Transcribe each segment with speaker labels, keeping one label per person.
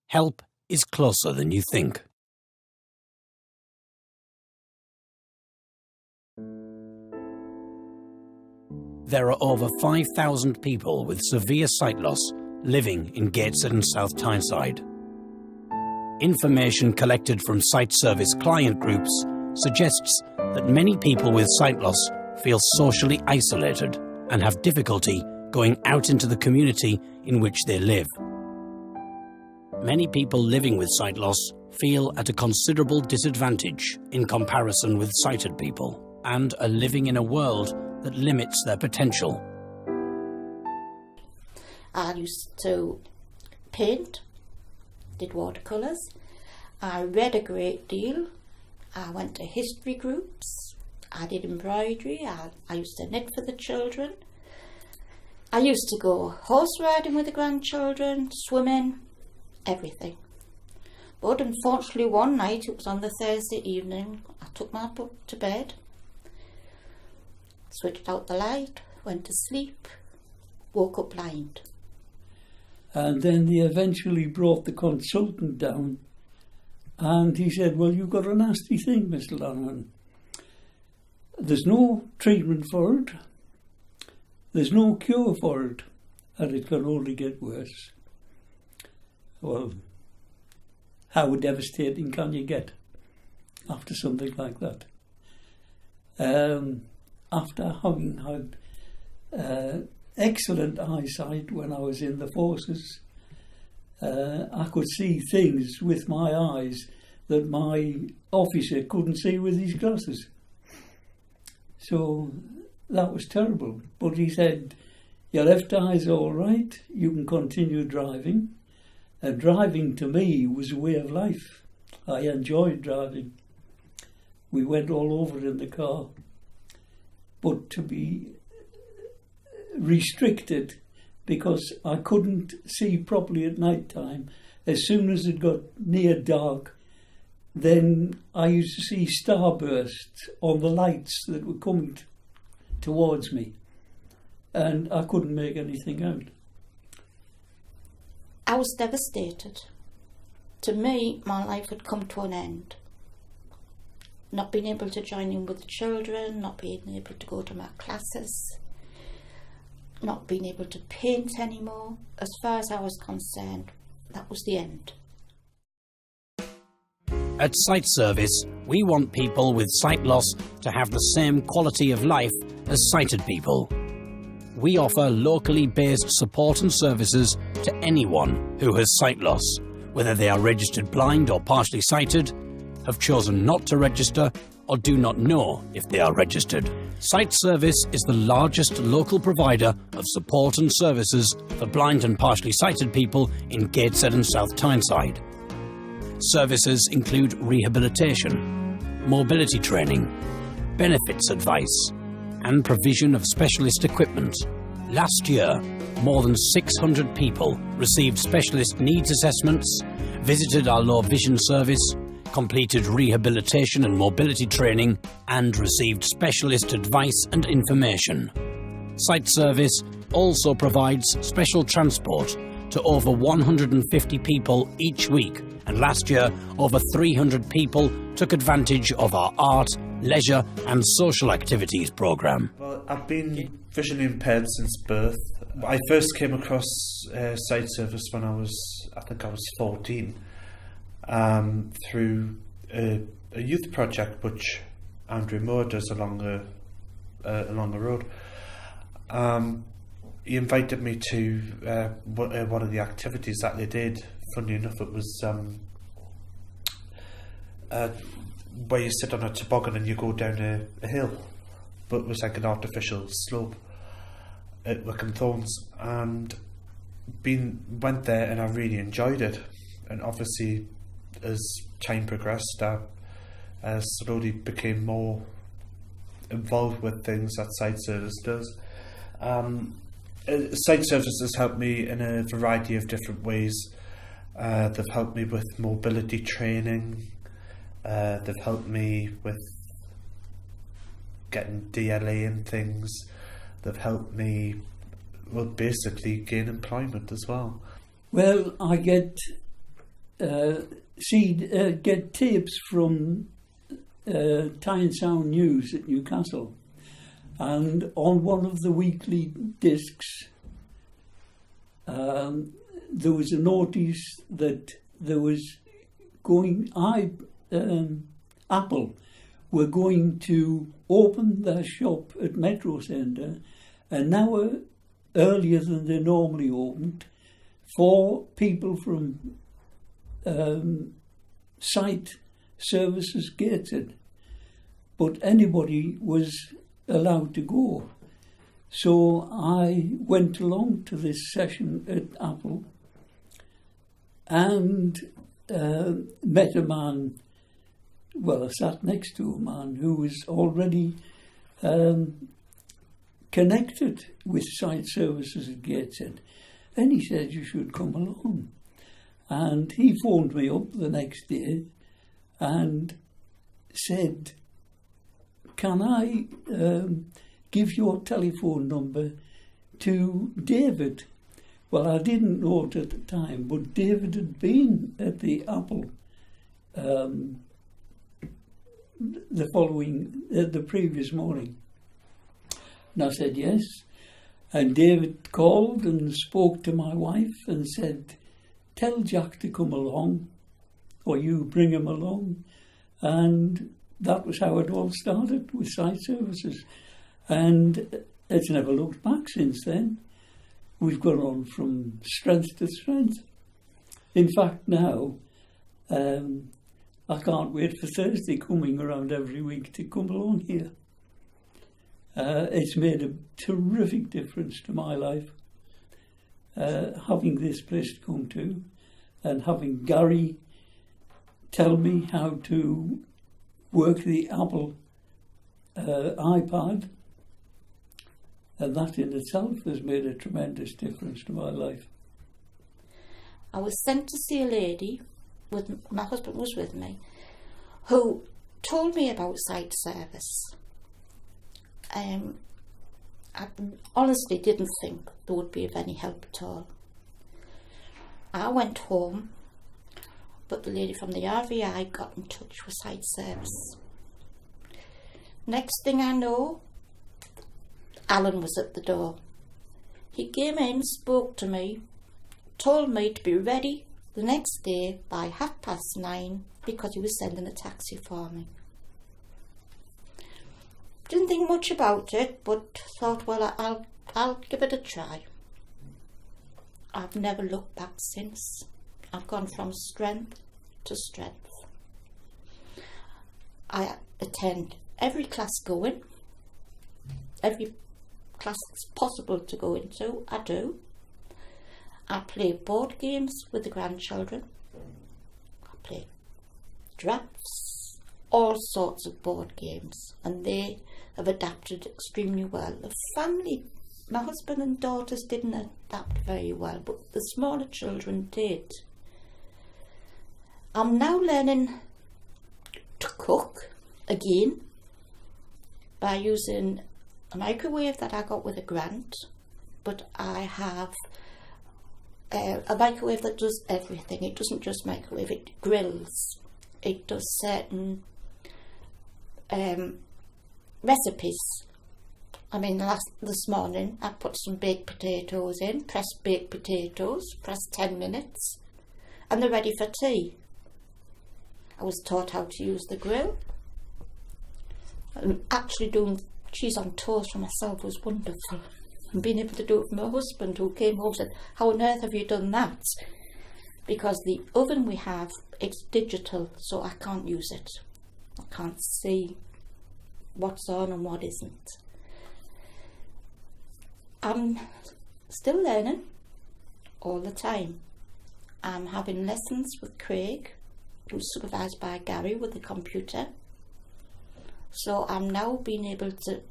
Speaker 1: Help is closer than you think. There are over 5,000 people with severe sight loss living in Gateshead and South Tyneside. Information collected from Sight Service client groups suggests that many people with sight loss feel socially isolated and have difficulty going out into the community in which they live. Many people living with sight loss feel at a considerable disadvantage in comparison with sighted people and are living in a world that limits their potential.
Speaker 2: I used to paint, did watercolours, I read a great deal, I went to history groups, I did embroidery, I used to knit for the children, I used to go horse riding with the grandchildren, swimming, everything. But unfortunately one night, it was on the Thursday evening, I took my book to bed, switched out the light, went to sleep, woke up blind.
Speaker 3: And then they eventually brought the consultant down and he said, well, you've got a nasty thing, Mr. Lanahan. There's no treatment for it, there's no cure for it, and it can only get worse. Well, how devastating can you get after something like that? After having had excellent eyesight when I was in the forces, I could see things with my eyes that my officer couldn't see with his glasses. So that was terrible. But he said, your left eye's all right, you can continue driving. Driving to me was a way of life. I enjoyed driving. We went all over in the car. But to be restricted because I couldn't see properly at night time, as soon as it got near dark, then I used to see starbursts on the lights that were coming towards me, and I couldn't make anything out.
Speaker 2: I was devastated. To me, my life had come to an end. Not being able to join in with the children, not being able to go to my classes, not being able to paint anymore. As far as I was concerned, that was the end.
Speaker 1: At Sight Service, we want people with sight loss to have the same quality of life as sighted people. We offer locally based support and services to anyone who has sight loss, whether they are registered blind or partially sighted, have chosen not to register, or do not know if they are registered. Sight Service is the largest local provider of support and services for blind and partially sighted people in Gateshead and South Tyneside. Services include rehabilitation, mobility training, benefits advice, and provision of specialist equipment. Last year, more than 600 people received specialist needs assessments, visited our low vision service, completed rehabilitation and mobility training, and received specialist advice and information. Sight Service also provides special transport to over 150 people each week, and last year over 300 people took advantage of our art, leisure and social activities programme.
Speaker 4: Well, I've been visually impaired since birth. I first came across Sight Service when I think I was 14, through a youth project which Andrew Moore does along the road. He invited me to one of the activities that they did. Funny enough, it was where you sit on a toboggan and you go down a hill, but it was like an artificial slope at Wycombe Thorns, and went there and I really enjoyed it. And obviously, as time progressed, I slowly became more involved with things that Sight Service does. Sight Service has helped me in a variety of different ways. They've helped me with mobility training. They've helped me with getting DLA and things. They've helped me, well, basically gain employment as well.
Speaker 3: Well, I get get tapes from Tyneside News at Newcastle, and on one of the weekly discs there was a notice that there was Apple were going to open their shop at Metro Centre an hour earlier than they normally opened for people from site services gated, but anybody was allowed to go. So I went along to this session at Apple and met a man, well, I sat next to a man who was already connected with site services at Gateshead, and he said, you should come along. And he phoned me up the next day and said, can I give your telephone number to David? Well, I didn't know it at the time, but David had been at the Apple the previous morning. And I said yes. And David called and spoke to my wife and said, tell Jack to come along, or you bring him along. And that was how it all started with site services. And it's never looked back since then. We've gone on from strength to strength. In fact, now, I can't wait for Thursday coming around every week to come along here. It's made a terrific difference to my life, having this place to come to, and having Gary tell me how to work the Apple iPad, and that in itself has made a tremendous difference to my life.
Speaker 2: I was sent to see a lady, my husband was with me, who told me about site service. I honestly didn't think there would be of any help at all. I went home, but the lady from the RVI got in touch with site service. Next thing I know, Alan was at the door. He came in, spoke to me, told me to be ready the next day by 9:30 because he was sending a taxi for me. Didn't think much about it, but thought, well, I'll give it a try. I've never looked back since. I've gone from strength to strength. I attend every class going, every class it's possible to go into, I do. I play board games with the grandchildren. I play drafts, all sorts of board games, and they have adapted extremely well. The family, my husband and daughters didn't adapt very well, but the smaller children did. I'm now learning to cook again by using a microwave that I got with a grant, but I have a microwave that does everything. It doesn't just microwave, it grills, it does certain recipes. I mean, this morning I put some baked potatoes in, pressed baked potatoes, pressed 10 minutes, and they're ready for tea. I was taught how to use the grill. And actually doing cheese on toast for myself was wonderful. And being able to do it for my husband, who came home and said, how on earth have you done that? Because the oven we have, it's digital, so I can't use it. I can't see what's on and what isn't. I'm still learning all the time. I'm having lessons with Craig, who's supervised by Gary with the computer. So I'm now being able to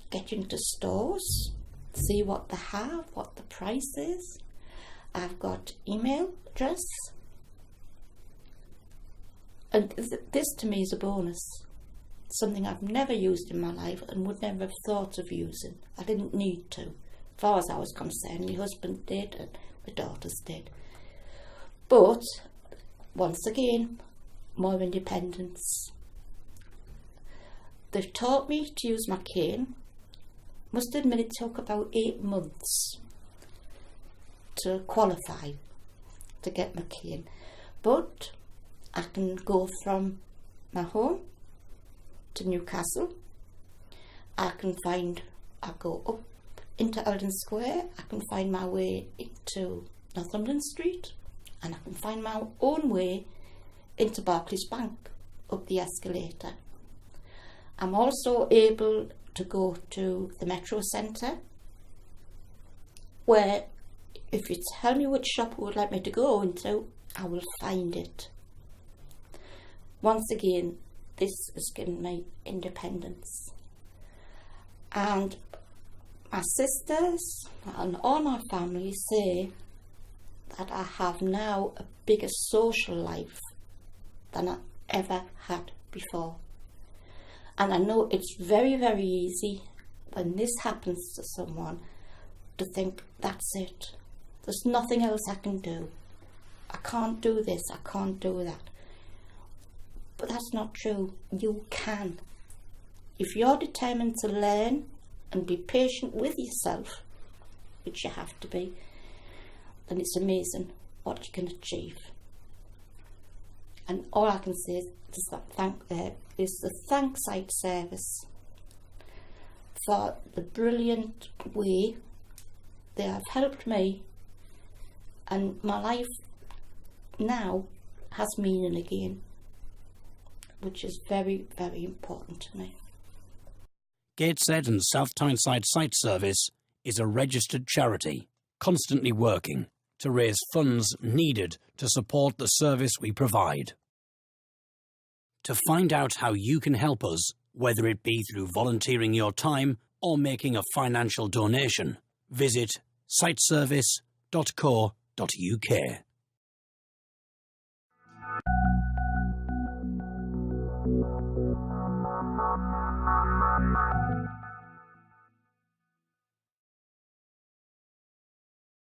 Speaker 2: get into stores, see what they have, what the price is. I've got email address. And this to me is a bonus. Something I've never used in my life and would never have thought of using. I didn't need to. As far as I was concerned, my husband did and my daughters did. But once again, more independence. They've taught me to use my cane. Must admit it took about 8 months to qualify to get my cane, but I can go from my home to Newcastle. I go up into Eldon Square. I can find my way into Northumberland Street, and I can find my own way into Barclays Bank up the escalator. I'm also able to go to the Metro Centre, where if you tell me which shop you would like me to go into, I will find it. Once again, this has given me independence. And my sisters and all my family say that I have now a bigger social life than I ever had before. And I know it's very, very easy when this happens to someone to think, that's it. There's nothing else I can do. I can't do this, I can't do that. But that's not true. You can. If you're determined to learn and be patient with yourself, which you have to be, then it's amazing what you can achieve. And all I can say is the thank Sight Service for the brilliant way they have helped me, and my life now has meaning again, which is very, very important to me.
Speaker 1: Gateshead and South Tyneside Sight Service is a registered charity, constantly working to raise funds needed to support the service we provide. To find out how you can help us, whether it be through volunteering your time or making a financial donation, visit sightservice.co.uk.